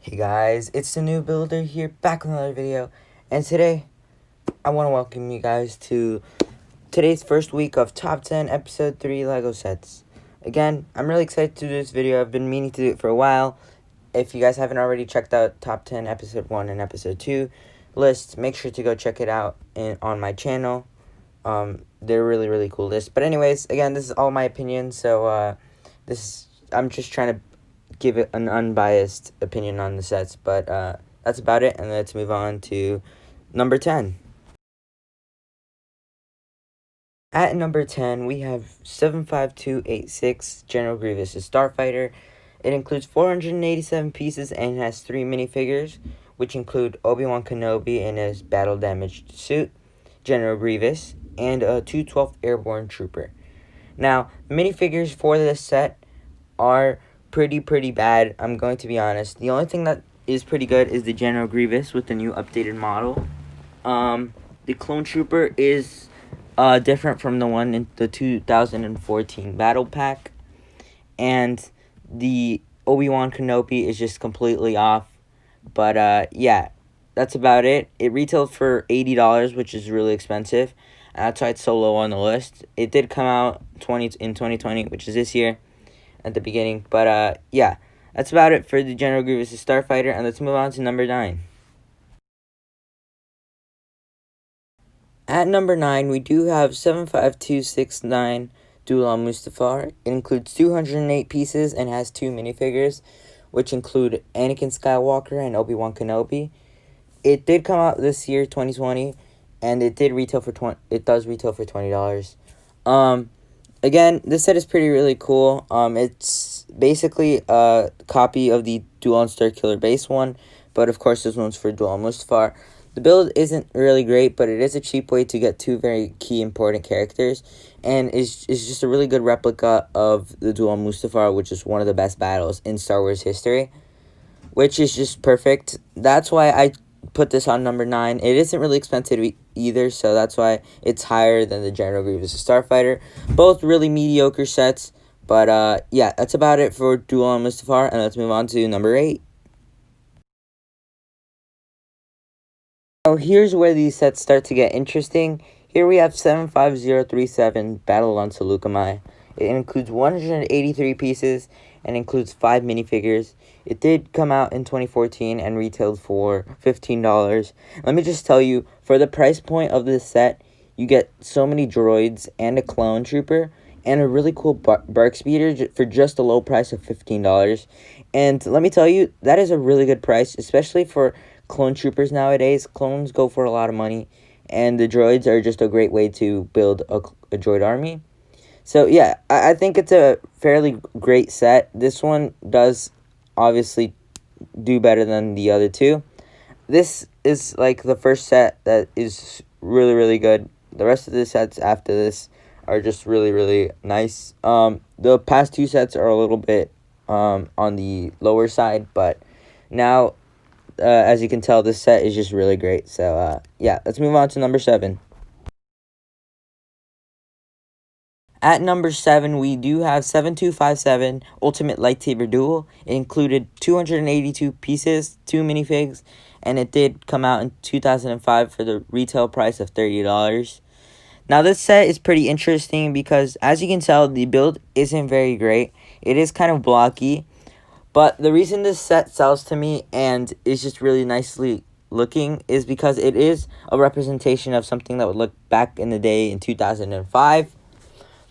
Hey guys, it's the new builder here, back with another video, and today I want to welcome you guys to today's first week of Top 10 Episode 3 LEGO sets. Again, I'm really excited to do this video. I've been meaning to do it for a while. If you guys haven't already checked out Top 10 Episode 1 and Episode 2 lists, make sure to go check it out on my channel. They're really cool lists. But anyways, again, this is all my opinion, so I'm just trying to give it an unbiased opinion on the sets, but that's about it, and let's move on to number 10. At number 10, we have 75286 General Grievous' Starfighter. It includes 487 pieces and has 3 minifigures, which include Obi-Wan Kenobi in his battle-damaged suit, General Grievous, and a 212th Airborne Trooper. Now, minifigures for this set are pretty bad, I'm going to be honest. The only thing that is pretty good is the General Grievous with the new updated model. The Clone Trooper is different from the one in the 2014 Battle Pack. And the Obi-Wan Kenobi is just completely off. But yeah, that's about it. It retailed for $80, which is really expensive. And that's why it's so low on the list. It did come out in 2020, which is this year, at the beginning. But yeah, that's about it for the General Grievous Starfighter, and let's move on to number 9. At number 9, we do have 75269 Duel Mustafar. It includes 208 pieces and has 2 minifigures, which include Anakin Skywalker and Obi-Wan Kenobi. It did come out this year, 2020, and it did retail for $20. Again, this set is really cool. It's basically a copy of the Duel Starkiller base one, but of course this one's for Duel Mustafar. The build isn't really great, but it is a cheap way to get 2 very key important characters, and is just a really good replica of the Duel Mustafar, which is one of the best battles in Star Wars history, which is just perfect. That's why I put this on number 9. It isn't really expensive either, so that's why it's higher than the General Grievous Starfighter. Both really mediocre sets, but yeah, that's about it for Duel Mustafar, and let's move on to number 8. Now here's where these sets start to get interesting. Here we have 75037 Battle on Saleucami. It includes 183 pieces and includes 5 minifigures. It did come out in 2014 and retailed for $15. Let me just tell you, for the price point of this set, you get so many droids and a clone trooper and a really cool bark speeder for just a low price of $15. And let me tell you, that is a really good price, especially for clone troopers nowadays. Clones go for a lot of money, and the droids are just a great way to build a droid army. So yeah, I think it's a fairly great set. This one does obviously do better than the other two. This is like the first set that is really good. The rest of the sets after this are just really nice. The past 2 sets are a little bit on the lower side, but now as you can tell, this set is just really great. So yeah, let's move on to number 7. At number 7, we do have 7257 Ultimate Lightsaber Duel. It included 282 pieces, 2 minifigs, and it did come out in 2005 for the retail price of $30. Now, this set is pretty interesting because, as you can tell, the build isn't very great. It is kind of blocky, but the reason this set sells to me and is just really nicely looking is because it is a representation of something that would look back in the day in 2005.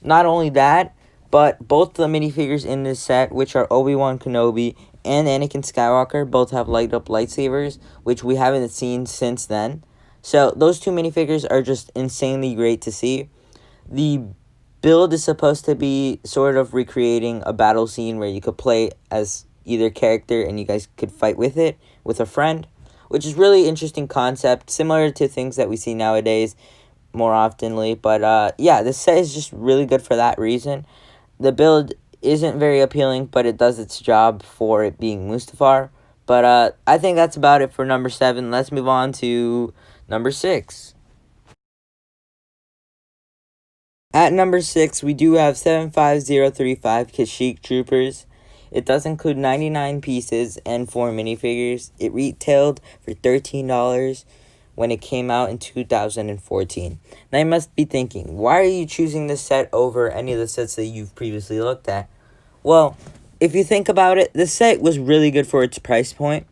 Not only that, but both the minifigures in this set, which are Obi-Wan Kenobi and Anakin Skywalker, both have light-up lightsabers, which we haven't seen since then. So those 2 minifigures are just insanely great to see. The build is supposed to be sort of recreating a battle scene where you could play as either character and you guys could fight with it with a friend, which is really interesting concept, similar to things that we see nowadays more oftenly. But yeah, this set is just really good for that reason. The build isn't very appealing, but it does its job for it being Mustafar. But I think that's about it for number 7. Let's move on to number 6. At number 6, we do have 75035 Kashyyyk Troopers. It does include 99 pieces and 4 minifigures. It retailed for $13 when it came out in 2014. Now you must be thinking, why are you choosing this set over any of the sets that you've previously looked at? Well, if you think about it, this set was really good for its price point.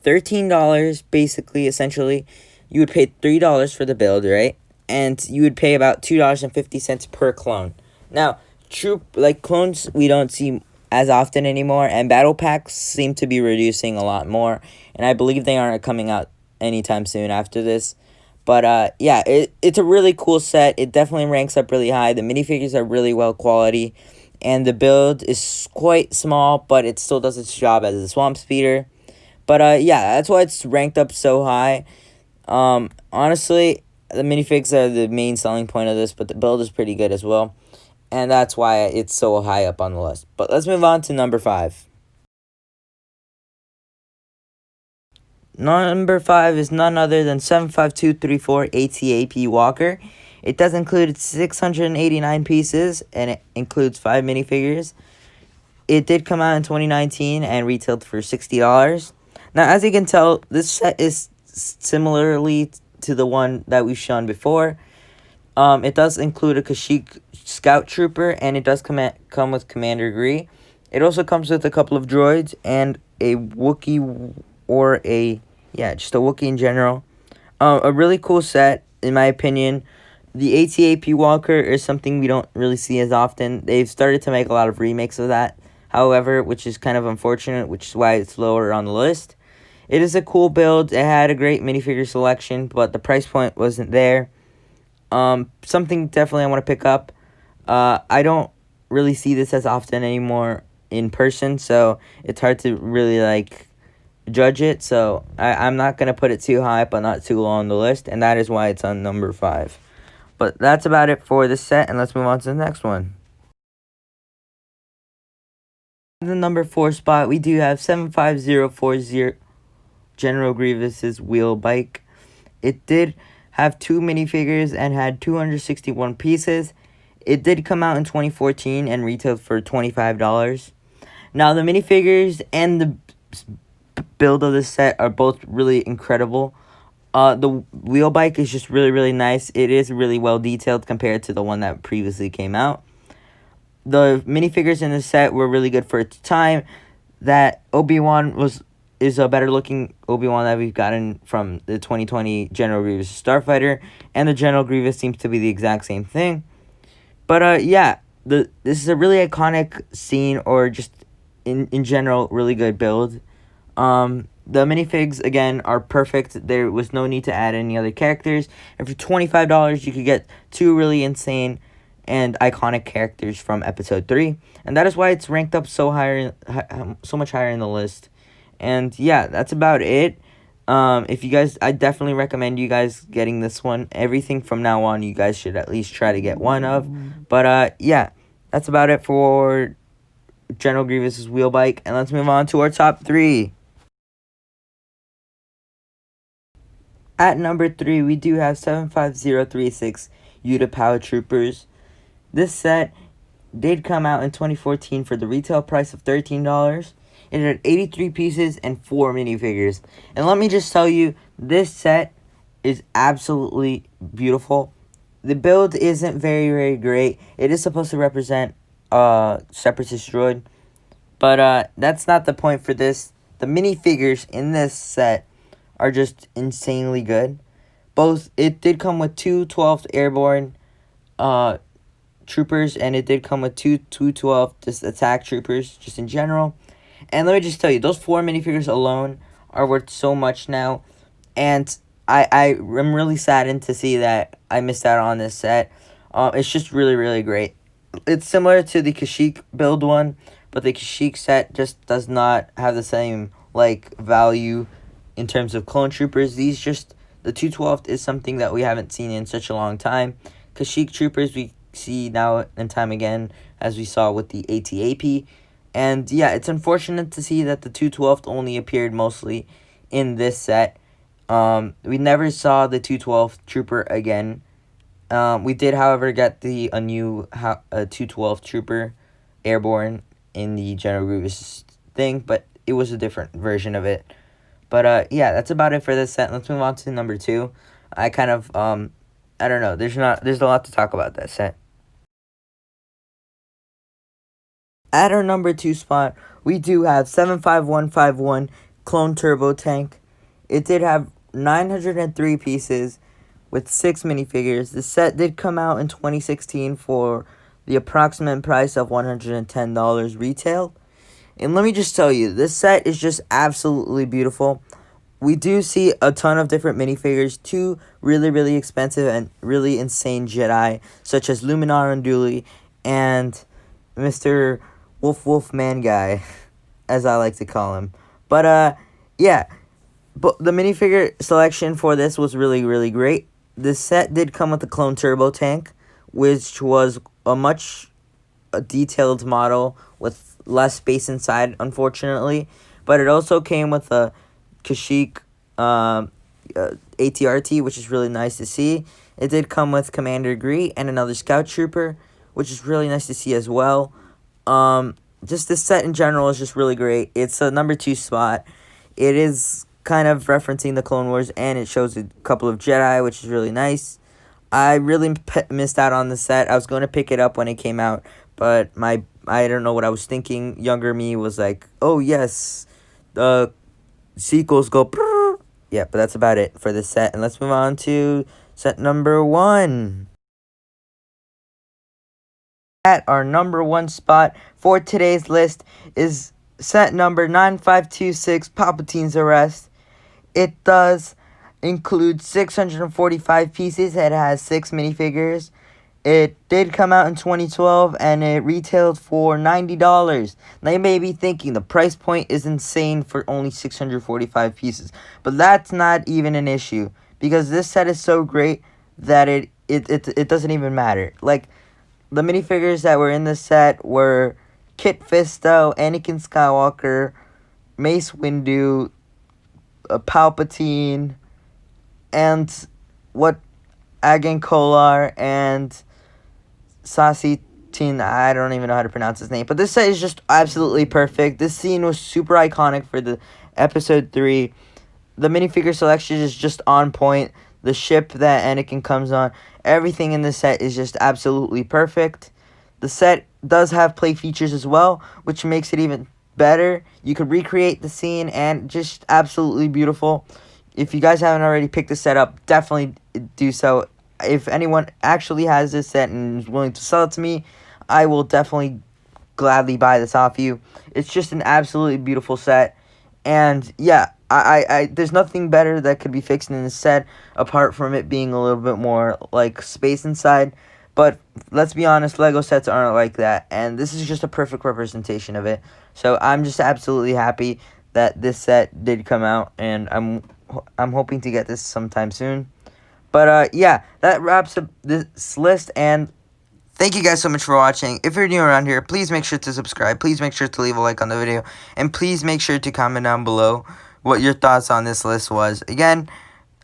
$13, basically, essentially, you would pay $3 for the build, right? And you would pay about $2.50 per clone. Now, clones we don't see as often anymore, and battle packs seem to be reducing a lot more, and I believe they aren't coming out anytime soon after this. But yeah, it's a really cool set. It definitely ranks up really high. The minifigures are really well quality, and the build is quite small, but it still does its job as a swamp speeder. But yeah, that's why it's ranked up so high. Honestly, the minifigs are the main selling point of this, but the build is pretty good as well. And that's why it's so high up on the list. But let's move on to number 5. Number 5 is none other than 75234 ATAP Walker. It does include 689 pieces, and it includes 5 minifigures. It did come out in 2019 and retailed for $60. Now, as you can tell, this set is similarly to the one that we've shown before. It does include a Kashyyyk Scout Trooper, and it does come with Commander Gree. It also comes with a couple of droids and a Wookiee, just a Wookiee in general. A really cool set, in my opinion. The ATAP Walker is something we don't really see as often. They've started to make a lot of remakes of that, however, which is kind of unfortunate, which is why it's lower on the list. It is a cool build. It had a great minifigure selection, but the price point wasn't there. Something definitely I want to pick up. I don't really see this as often anymore in person, so it's hard to really judge it. So I'm not gonna put it too high, but not too low on the list, and that is why it's on number 5. But that's about it for this set, and let's move on to the next one. In the number 4 spot, we do have 75040 General Grievous's wheel bike. It did have 2 minifigures and had 261 pieces. It did come out in 2014 and retailed for $25. Now, the minifigures and the build of this set are both really incredible. The wheel bike is just really, really nice. It is really well detailed compared to the one that previously came out. The minifigures in this set were really good for its time. That Obi-Wan is a better looking Obi-Wan that we've gotten from the 2020 General Grievous Starfighter, and the General Grievous seems to be the exact same thing. But yeah, this is a really iconic scene, or just in general, really good build. The minifigs, again, are perfect. There was no need to add any other characters. And for $25, you could get 2 really insane and iconic characters from Episode 3. And that is why it's ranked up so much higher in the list. And yeah, that's about it. If you guys, I definitely recommend you guys getting this one. Everything from now on, you guys should at least try to get one of. But yeah, that's about it for General Grievous's wheel bike. And let's move on to our top 3. At number 3, we do have 75036 Yuta Power Troopers. This set did come out in 2014 for the retail price of $13. It had 83 pieces and 4 minifigures. And let me just tell you, this set is absolutely beautiful. The build isn't very, very great. It is supposed to represent Separatist droid. But that's not the point for this. The minifigures in this set are just insanely good. It did come with 2 12th Airborne troopers, and it did come with 2 12th just attack troopers, just in general. And let me just tell you, those 4 minifigures alone are worth so much now. And I am really saddened to see that I missed out on this set. It's just really, really great. It's similar to the Kashyyyk build one, but the Kashyyyk set just does not have the same value in terms of clone troopers. The 212th is something that we haven't seen in such a long time. Kashyyyk troopers we see now and time again, as we saw with the ATAP. And yeah, it's unfortunate to see that the 212th only appeared mostly in this set. We never saw the 212th trooper again. We did, however, get a new 212th trooper airborne in the General Grievous thing, but it was a different version of it. But yeah, that's about it for this set. Let's move on to number 2. I kind of I don't know. There's a lot to talk about that set. At our number 2 spot, we do have 75151 Clone Turbo Tank. It did have 903 pieces with 6 minifigures. The set did come out in 2016 for the approximate price of $110 retail. And let me just tell you, this set is just absolutely beautiful. We do see a ton of different minifigures, 2 really, really expensive and really insane Jedi, such as Luminar Unduli and Mr. Wolf Man Guy, as I like to call him. But yeah, but the minifigure selection for this was really, really great. This set did come with the Clone Turbo Tank, which was a detailed model with less space inside, unfortunately. But it also came with a Kashyyyk ATRT, which is really nice to see. It did come with Commander Gree and another Scout Trooper, which is really nice to see as well. Just this set in general is just really great. It's a number 2 spot. It is kind of referencing the Clone Wars, and it shows a couple of Jedi, which is really nice. I really missed out on the set. I was going to pick it up when it came out, but I don't know what I was thinking. Younger me was like, oh yes, the sequels go brrr. Yeah, but that's about it for this set. And let's move on to set number 1. At our number 1 spot for today's list is set number 9526, Palpatine's Arrest. It does include 645 pieces. It has 6 minifigures. It did come out in 2012, and it retailed for $90. Now, you may be thinking the price point is insane for only 645 pieces. But that's not even an issue, because this set is so great that it doesn't even matter. Like, the minifigures that were in this set were Kit Fisto, Anakin Skywalker, Mace Windu, Palpatine, and Agen Kolar, and Sasitin. I don't even know how to pronounce his name. But this set is just absolutely perfect. This scene was super iconic for the episode 3. The minifigure selection is just on point. The ship that Anakin comes on, everything in this set is just absolutely perfect. The set does have play features as well, which makes it even better. You could recreate the scene, and just absolutely beautiful. If you guys haven't already picked the set up, definitely do so. If anyone actually has this set and is willing to sell it to me, I will definitely gladly buy this off you. It's just an absolutely beautiful set. And yeah, I there's nothing better that could be fixed in this set apart from it being a little bit more like space inside. But let's be honest, Lego sets aren't like that, and this is just a perfect representation of it. So I'm just absolutely happy that this set did come out, and I'm hoping to get this sometime soon. But yeah, that wraps up this list, and thank you guys so much for watching. If you're new around here, please make sure to subscribe. Please make sure to leave a like on the video. And please make sure to comment down below what your thoughts on this list was. Again,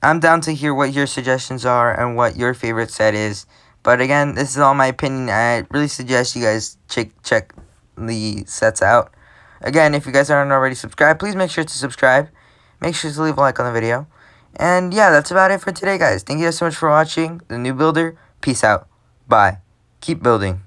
I'm down to hear what your suggestions are and what your favorite set is. But again, this is all my opinion. I really suggest you guys check the sets out. Again, if you guys aren't already subscribed, please make sure to subscribe. Make sure to leave a like on the video. And yeah, that's about it for today, guys. Thank you guys so much for watching. The New Builder. Peace out. Bye. Keep building.